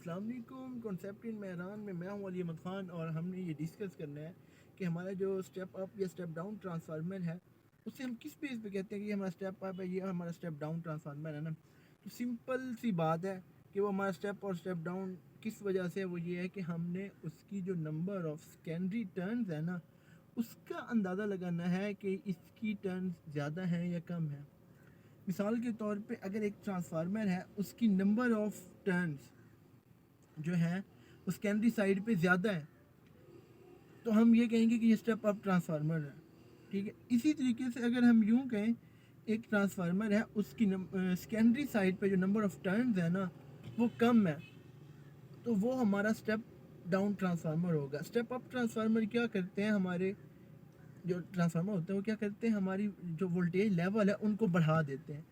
अस्सलाम वालेकुम। Concept in Mehran में मैं हूं अली अहमद ख़ान और हमने ये डिस्कस करना है कि हमारा जो स्टेप अप या स्टेप डाउन ट्रांसफार्मर है उसे हम किस बेस पे कहते हैं कि ये हमारा स्टेप अप है, ये हमारा स्टेप डाउन ट्रांसफार्मर है ना। तो सिंपल सी बात है कि वो हमारा स्टेप और स्टेप डाउन किस वजह से वो ये है कि हमने उसकी जो नंबर ऑफ सेकेंडरी टर्न्स है ना उसका अंदाज़ा लगाना है कि इसकी टर्न्स ज़्यादा हैं या कम है। मिसाल के तौर पे अगर एक ट्रांसफार्मर है उसकी नंबर ऑफ टर्न्स जो है वो सेकेंडरी साइड पे ज़्यादा है तो हम ये कहेंगे कि ये स्टेप अप ट्रांसफार्मर है। ठीक है, इसी तरीके से अगर हम यूं कहें एक ट्रांसफार्मर है उसकी सेकेंडरी साइड पे जो नंबर ऑफ टर्न्स है ना वो कम है तो वो हमारा स्टेप डाउन ट्रांसफार्मर होगा। स्टेप अप ट्रांसफार्मर क्या करते हैं, हमारे जो ट्रांसफार्मर होते हैं वो क्या करते हैं, हमारी जो वोल्टेज लेवल है उनको बढ़ा देते हैं।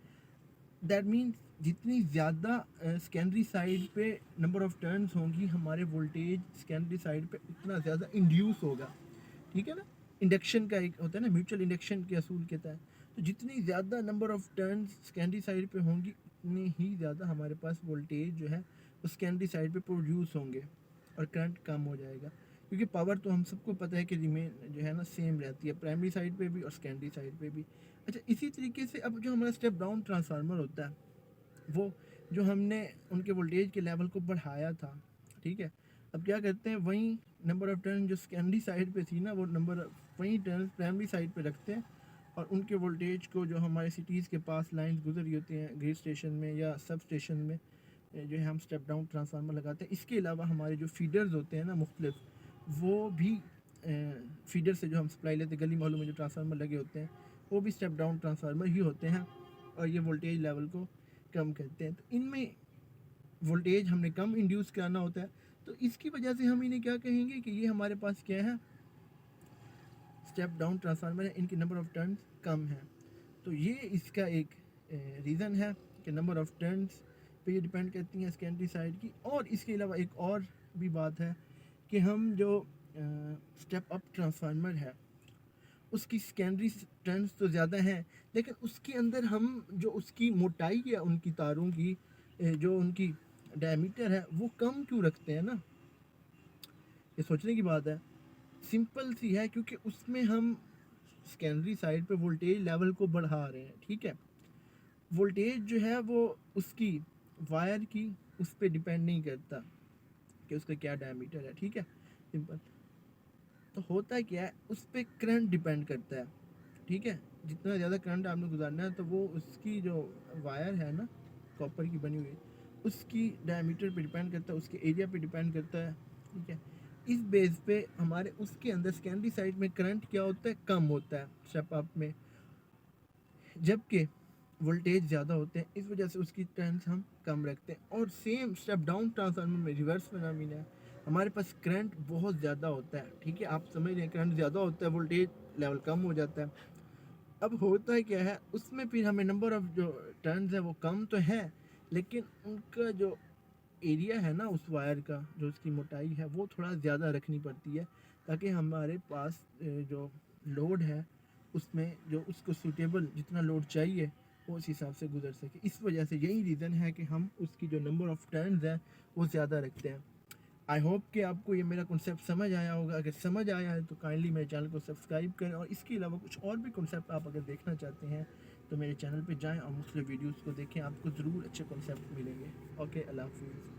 दैट मीन्स जितनी ज़्यादा सेकेंडरी साइड पे नंबर ऑफ़ टर्न्स होंगी हमारे वोल्टेज सेकेंडरी साइड पे उतना ज़्यादा इंड्यूस होगा। ठीक है ना, इंडक्शन का एक होता है ना, म्यूचुअल इंडक्शन के असूल के तहत। तो जितनी ज़्यादा number of turns secondary side पे होंगी उतनी ही ज़्यादा हमारे पास वोल्टेज जो है वो सेकेंडरी साइड पे प्रोड्यूस होंगे और करंट कम हो जाएगा, क्योंकि पावर तो हम सबको पता है कि रिमेन जो है ना सेम रहती है प्राइमरी साइड पे भी और सेकेंडरी साइड पे भी। अच्छा, इसी तरीके से अब जो हमारा स्टेप डाउन ट्रांसफार्मर होता है वो जो हमने उनके वोल्टेज के लेवल को बढ़ाया था, ठीक है, अब क्या करते हैं वहीं नंबर ऑफ टर्न जो सेकेंडरी साइड पे थी ना वो नंबर वहीं टर्न प्राइमरी साइड पे रखते हैं और उनके वोल्टेज को जो हमारे सिटीज़ के पास लाइंस गुजर रही होती हैं ग्रिड स्टेशन में या सब स्टेशन में जो है हम स्टेप डाउन ट्रांसफार्मर लगाते हैं। इसके अलावा हमारे जो फीडर्स होते हैं ना मुख्तलिफ, वो भी फीडर से जो हम सप्लाई लेते हैं गली मोहल्लों में जो ट्रांसफार्मर लगे होते हैं वो भी स्टेप डाउन ट्रांसफार्मर ही होते हैं और ये वोल्टेज लेवल को कम करते हैं। तो इनमें वोल्टेज हमने कम इंड्यूस कराना होता है तो इसकी वजह से हम इन्हें क्या कहेंगे कि ये हमारे पास क्या है, स्टेप डाउन ट्रांसफार्मर है, इनकी नंबर ऑफ़ टर्न्स कम है। तो ये इसका एक रीज़न है कि नंबर ऑफ़ टर्न्स पे ये डिपेंड करती हैं सेकेंडरी साइड की। और इसके अलावा एक और भी बात है कि हम जो स्टेप अप ट्रांसफार्मर है उसकी सेकेंडरी टर्न्स तो ज़्यादा हैं लेकिन उसके अंदर हम जो उसकी मोटाई है उनकी तारों की जो उनकी डायमीटर है वो कम क्यों रखते हैं ना, ये सोचने की बात है। सिंपल सी है, क्योंकि उसमें हम सेकेंडरी साइड पे वोल्टेज लेवल को बढ़ा रहे हैं। ठीक है, वोल्टेज जो है वो उसकी वायर की उस पर डिपेंड नहीं करता कि उसका क्या डायमीटर है। ठीक है, सिंपल। तो होता क्या है उस पर करंट डिपेंड करता है। ठीक है, जितना ज़्यादा करंट आपने गुजारना है तो वो उसकी जो वायर है ना कॉपर की बनी हुई उसकी डायमीटर पे डिपेंड करता है, उसके एरिया पे डिपेंड करता है। ठीक है, इस बेस पे हमारे उसके अंदर सेकेंडरी साइड में करंट क्या होता है, कम होता है स्टेप अप में, जबकि वोल्टेज ज़्यादा होते हैं, इस वजह से उसकी टर्न्स हम कम रखते हैं। और सेम स्टेप डाउन ट्रांसफार्मर में रिवर्स फिनोमेना है, हमारे पास करंट बहुत ज़्यादा होता है। ठीक है, आप समझ रहे हैं, करंट ज़्यादा होता है वोल्टेज लेवल कम हो जाता है। अब होता है क्या है उसमें फिर हमें नंबर ऑफ जो टर्न्स है वो कम तो है लेकिन उनका जो एरिया है ना उस वायर का जो उसकी मोटाई है वो थोड़ा ज़्यादा रखनी पड़ती है ताकि हमारे पास जो लोड है उसमें जो उसको सूटेबल जितना लोड चाहिए वो उस हिसाब से गुजर सके। इस वजह से यही रीज़न है कि हम उसकी जो नंबर ऑफ़ टर्न्स है वो ज़्यादा रखते हैं। आई होप कि आपको ये मेरा कॉन्सेप्ट समझ आया होगा। अगर समझ आया है तो काइंडली मेरे चैनल को सब्सक्राइब करें और इसके अलावा कुछ और भी कॉन्सेप्ट आप अगर देखना चाहते हैं तो मेरे चैनल पे जाएं और मुख्तलिफ वीडियोस को देखें, आपको ज़रूर अच्छे कॉन्सेप्ट मिलेंगे। ओके, अल्लाह हाफिज़।